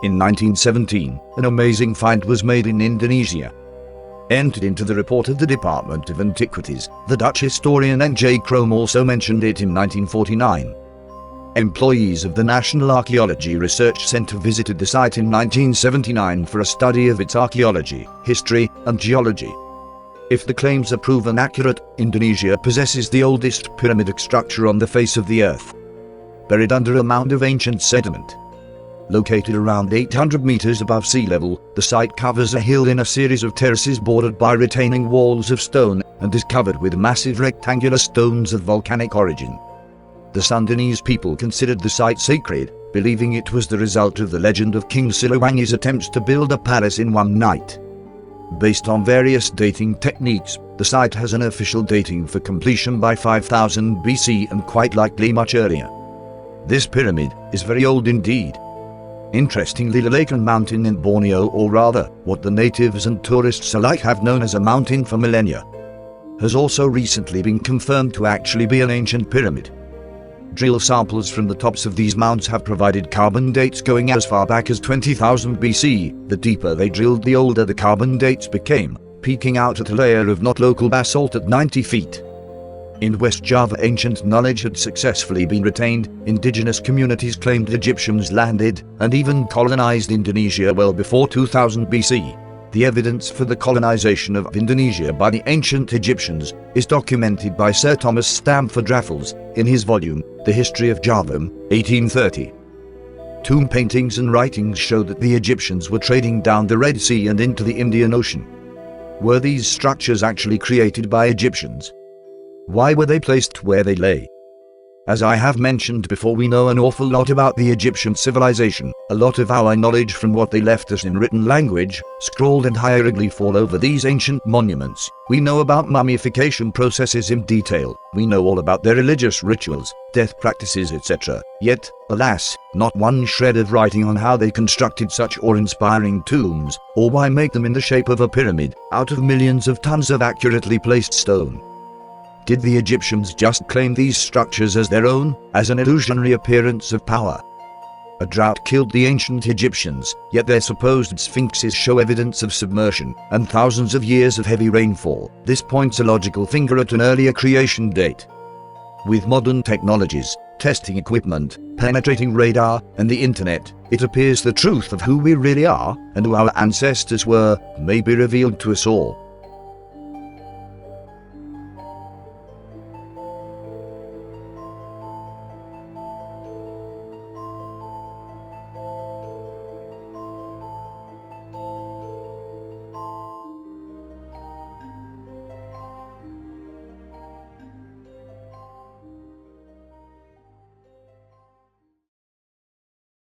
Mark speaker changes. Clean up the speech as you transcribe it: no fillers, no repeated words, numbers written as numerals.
Speaker 1: In 1917, an amazing find was made in Indonesia. Entered into the report of the Department of Antiquities, the Dutch historian N.J. Krome also mentioned it in 1949. Employees of the National Archaeology Research Centre visited the site in 1979 for a study of its archaeology, history, and geology. If the claims are proven accurate, Indonesia possesses the oldest pyramidic structure on the face of the earth. Buried under a mound of ancient sediment. Located around 800 meters above sea level, the site covers a hill in a series of terraces bordered by retaining walls of stone, and is covered with massive rectangular stones of volcanic origin. The Sundanese people considered the site sacred, believing it was the result of the legend of King Siliwangi's attempts to build a palace in one night. Based on various dating techniques, the site has an official dating for completion by 5000 BC and quite likely much earlier. This pyramid is very old indeed. Interestingly, the Lakan Mountain in Borneo, or rather, what the natives and tourists alike have known as a mountain for millennia, has also recently been confirmed to actually be an ancient pyramid. Drill samples from the tops of these mounds have provided carbon dates going as far back as 20,000 BC. The deeper they drilled, the older the carbon dates became, peaking out at a layer of not local basalt at 90 feet. In West Java, ancient knowledge had successfully been retained. Indigenous communities claimed Egyptians landed and even colonized Indonesia well before 2000 BC. The evidence for the colonization of Indonesia by the ancient Egyptians is documented by Sir Thomas Stamford Raffles in his volume, The History of Java, 1830. Tomb paintings and writings show that the Egyptians were trading down the Red Sea and into the Indian Ocean. Were these structures actually created by Egyptians? Why were they placed where they lay? As I have mentioned before, we know an awful lot about the Egyptian civilization. A lot of our knowledge from what they left us in written language, scrawled and hieroglyph all over these ancient monuments. We know about mummification processes in detail. We know all about their religious rituals, death practices, etc. Yet, alas, not one shred of writing on how they constructed such awe-inspiring tombs, or why make them in the shape of a pyramid, out of millions of tons of accurately placed stone. Did the Egyptians just claim these structures as their own, as an illusionary appearance of power? A drought killed the ancient Egyptians, yet their supposed sphinxes show evidence of submersion, and thousands of years of heavy rainfall. This points a logical finger at an earlier creation date. With modern technologies, testing equipment, penetrating radar, and the internet, it appears the truth of who we really are, and who our ancestors were, may be revealed to us all.